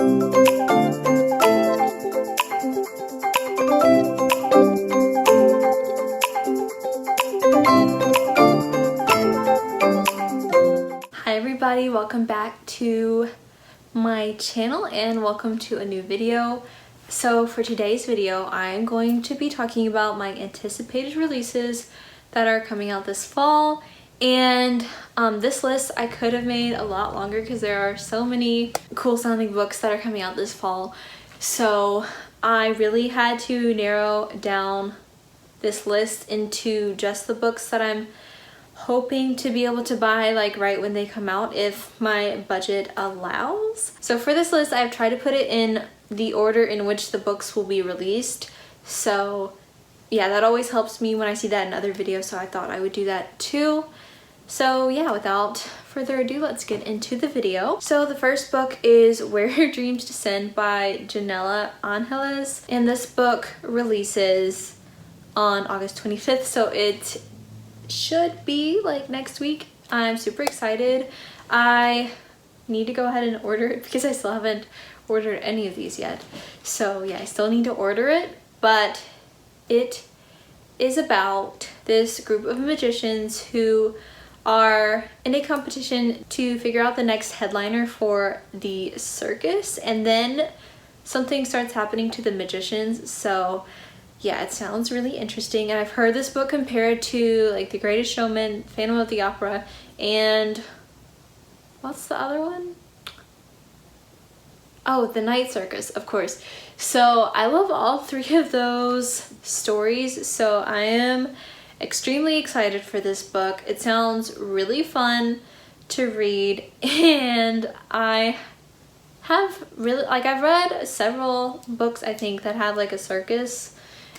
Hi everybody, welcome back to my channel and welcome to a new video. So for today's video, I'm going to be talking about my anticipated releases that are coming out this fall. And this list I could have made a lot longer because there are so many cool sounding books that are coming out this fall. So I really had to narrow down this list into just the books that I'm hoping to be able to buy like right when they come out if my budget allows. So for this list, I've tried to put it in the order in which the books will be released. So yeah, that always helps me when I see that in other videos, so I thought I would do that too. So yeah, without further ado, let's get into the video. So the first book is Where Your Dreams Descend by Janella Angeles, and this book releases on August 25th, so it should be like next week. I'm super excited. I need to go ahead and order it because I still haven't ordered any of these yet. So yeah, I still need to order it, but it is about this group of magicians who are in a competition to figure out the next headliner for the circus, and then something starts happening to the magicians. So yeah, it sounds really interesting, and I've heard this book compared to like The Greatest Showman, Phantom of the Opera, and what's the other one? Oh, The Night Circus, of course. So I love all three of those stories, so I am extremely excited for this book. It sounds really fun to read, and I have really, like, I've read several books I think that have like a circus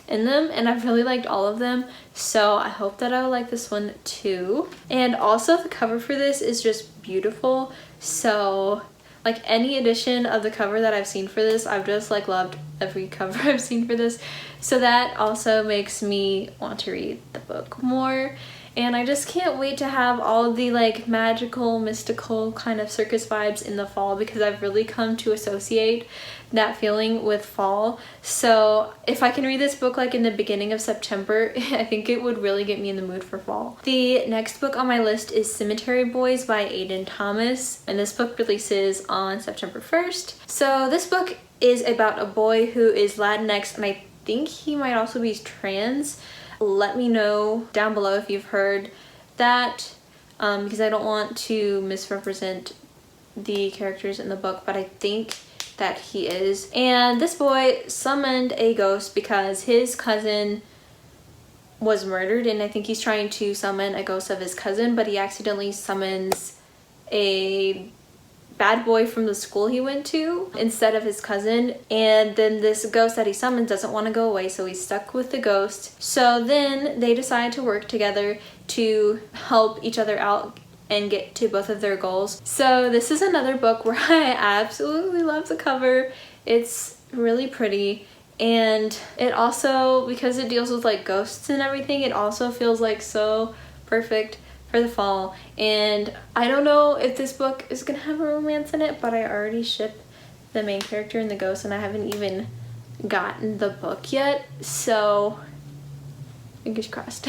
in them, and I've really liked all of them, so I hope that I'll like this one too. And also the cover for this is just beautiful, so like any edition of the cover that I've seen for this, I've just like loved every cover I've seen for this. So that also makes me want to read the book more. And I just can't wait to have all of the like magical, mystical kind of circus vibes in the fall, because I've really come to associate that feeling with fall. So if I can read this book like in the beginning of September, I think it would really get me in the mood for fall. The next book on my list is Cemetery Boys by Aiden Thomas, and this book releases on September 1st. So this book is about a boy who is Latinx, and I think he might also be trans. Let me know down below if you've heard that, because I don't want to misrepresent the characters in the book, but I think that he is. And this boy summoned a ghost because his cousin was murdered, and I think he's trying to summon a ghost of his cousin, but he accidentally summons a bad boy from the school he went to instead of his cousin, and then this ghost that he summons doesn't want to go away, so he's stuck with the ghost. So then they decide to work together to help each other out and get to both of their goals. So this is another book where I absolutely love the cover. It's really pretty, and it also, because it deals with like ghosts and everything, it also feels like so perfect for the fall. And I don't know if this book is gonna have a romance in it, but I already ship the main character and the ghost, and I haven't even gotten the book yet, so fingers crossed.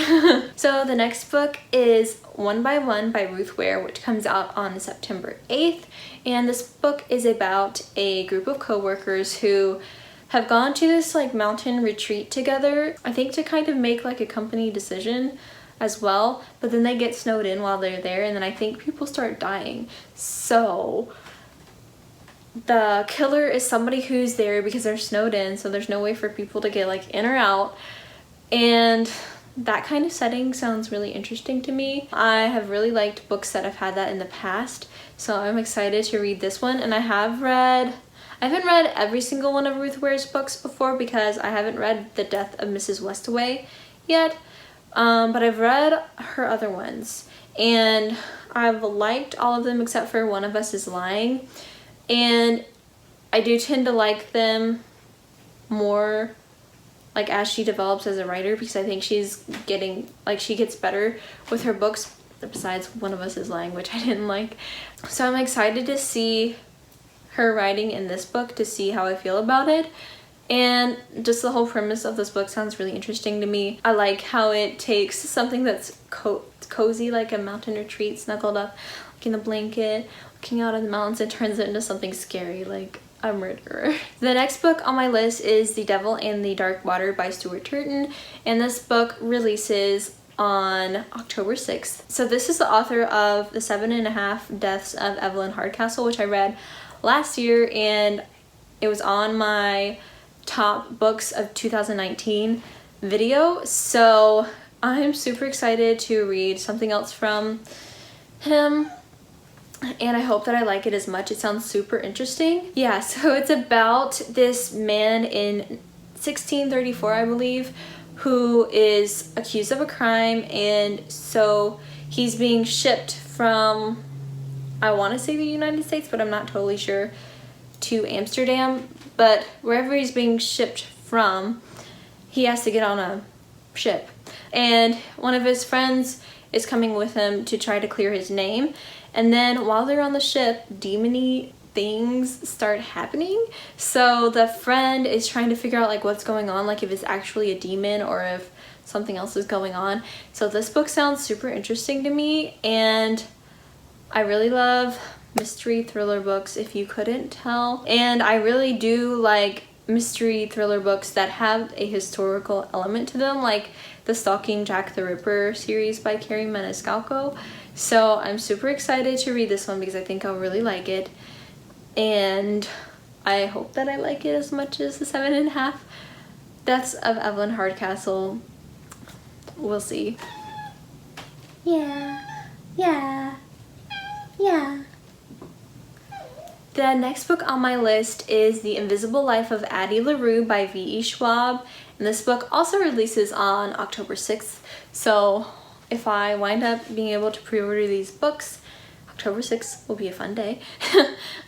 So the next book is One by One by Ruth Ware, which comes out on September 8th, and this book is about a group of co-workers who have gone to this like mountain retreat together, I think to kind of make like a company decision as well, but then they get snowed in while they're there, and then I think people start dying. So the killer is somebody who's there because they're snowed in, so there's no way for people to get like in or out, and that kind of setting sounds really interesting to me. I have really liked books that have had that in the past, so I'm excited to read this one. And I haven't read every single one of Ruth Ware's books before because I haven't read The Death of Mrs. Westaway yet, but I've read her other ones, and I've liked all of them except for One of Us is Lying, and I do tend to like them more like as she develops as a writer, because I think she's getting, like, she gets better with her books, besides One of Us is Lying, which I didn't like. So I'm excited to see her writing in this book to see how I feel about it. And just the whole premise of this book sounds really interesting to me. I like how it takes something that's cozy, like a mountain retreat, snuggled up like in a blanket, looking out at the mountains, and turns it into something scary, like a murderer. The next book on my list is The Devil and the Dark Water by Stuart Turton, and this book releases on October 6th. So this is the author of The 7.5 Deaths of Evelyn Hardcastle, which I read last year, and it was on my top books of 2019 video, so I'm super excited to read something else from him, and I hope that I like it as much. It sounds super interesting. Yeah, so it's about this man in 1634, I believe, who is accused of a crime, and so he's being shipped from, I want to say the United States, but I'm not totally sure, to Amsterdam. But wherever he's being shipped from, he has to get on a ship. And one of his friends is coming with him to try to clear his name. And then while they're on the ship, demony things start happening. So the friend is trying to figure out like what's going on, like if it's actually a demon or if something else is going on. So this book sounds super interesting to me, and I really love mystery thriller books, if you couldn't tell. And I really do like mystery thriller books that have a historical element to them, like the Stalking Jack the Ripper series by Carrie Maniscalco. So I'm super excited to read this one because I think I'll really like it, and I hope that I like it as much as The 7.5 Deaths of Evelyn Hardcastle. We'll see. Yeah. The next book on my list is The Invisible Life of Addie LaRue by V.E. Schwab, and this book also releases on October 6th. So if I wind up being able to pre-order these books, October 6th will be a fun day.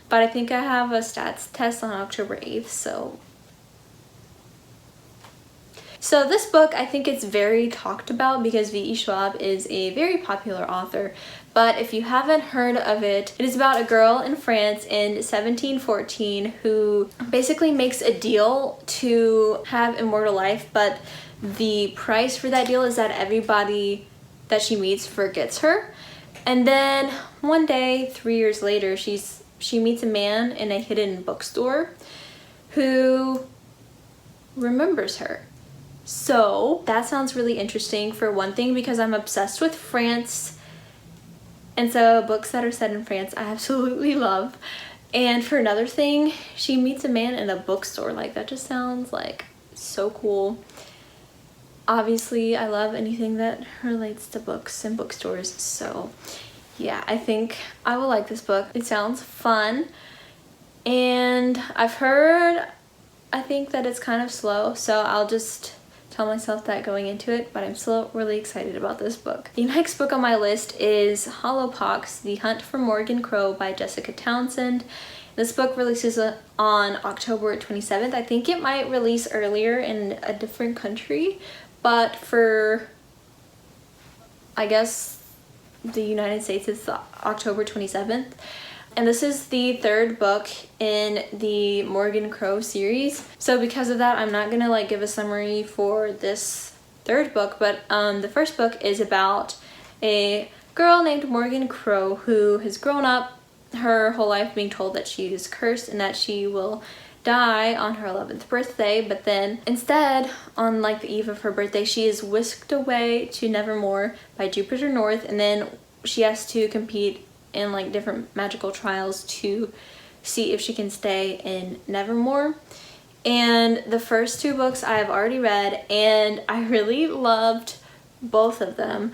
But I think I have a stats test on October 8th, So this book, I think it's very talked about because V.E. Schwab is a very popular author. But if you haven't heard of it, it is about a girl in France in 1714 who basically makes a deal to have immortal life, but the price for that deal is that everybody that she meets forgets her. And then one day, 3 years later, she meets a man in a hidden bookstore who remembers her. So that sounds really interesting, for one thing, because I'm obsessed with France, and so books that are set in France I absolutely love. And for another thing, she meets a man in a bookstore. Like, that just sounds like so cool. Obviously I love anything that relates to books and bookstores, so yeah, I think I will like this book. It sounds fun, and I've heard, I think that it's kind of slow, so I'll just tell myself that going into it, but I'm still really excited about this book. The next book on my list is Hollowpox, The Hunt for Morgan Crow by Jessica Townsend. This book releases on October 27th. I think it might release earlier in a different country, but for, I guess, the United States, it's October 27th. And this is the third book in the Morgan Crow series. So because of that, I'm not gonna like give a summary for this third book, but the first book is about a girl named Morgan Crow who has grown up her whole life being told that she is cursed and that she will die on her 11th birthday, but then instead, on like the eve of her birthday, she is whisked away to Nevermore by Jupiter North, and then she has to compete in like different magical trials to see if she can stay in Nevermore. And the first two books I have already read, and I really loved both of them.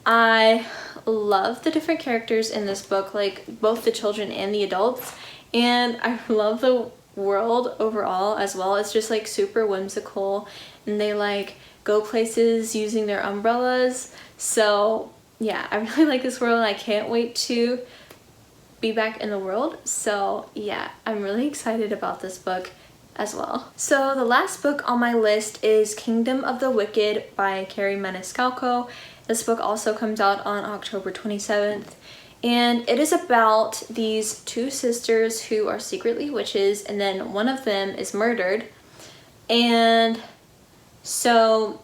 I love the different characters in this book, like both the children and the adults, and I love the world overall as well. It's just like super whimsical, and they like go places using their umbrellas. So yeah, I really like this world, and I can't wait to be back in the world. So yeah, I'm really excited about this book as well. So the last book on my list is Kingdom of the Wicked by Carrie Maniscalco. This book also comes out on October 27th, And it is about these two sisters who are secretly witches, and then one of them is murdered. And so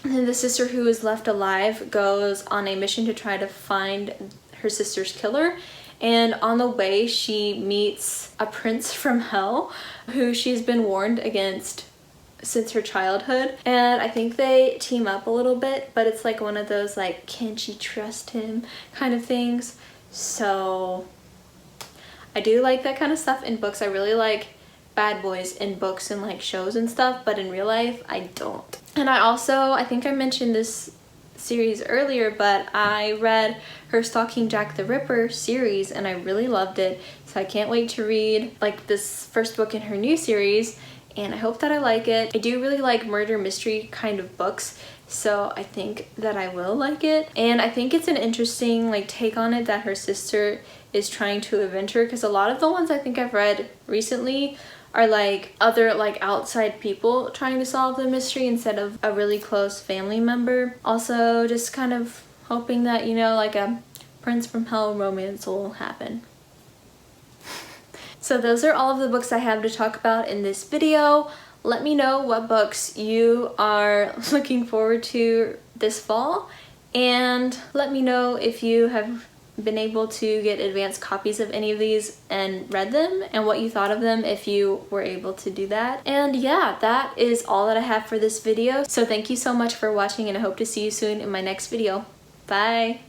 then the sister who is left alive goes on a mission to try to find her sister's killer. And on the way, she meets a prince from hell who she's been warned against since her childhood. And I think they team up a little bit, but it's like one of those like, can she trust him kind of things. So I do like that kind of stuff in books. I really like bad boys in books and like shows and stuff, but in real life I don't. And I think I mentioned this series earlier, but I read her Stalking Jack the Ripper series and I really loved it. So I can't wait to read like this first book in her new series, and I hope that I like it. I do really like murder mystery kind of books, so I think that I will like it. And I think it's an interesting like take on it that her sister is trying to avenge her, because a lot of the ones I think I've read recently are like other like outside people trying to solve the mystery instead of a really close family member. Also just kind of hoping that, you know, like a prince from hell romance will happen. So those are all of the books I have to talk about in this video. Let me know what books you are looking forward to this fall, and let me know if you have been able to get advanced copies of any of these and read them, and what you thought of them if you were able to do that. And yeah, that is all that I have for this video. So thank you so much for watching, and I hope to see you soon in my next video. Bye!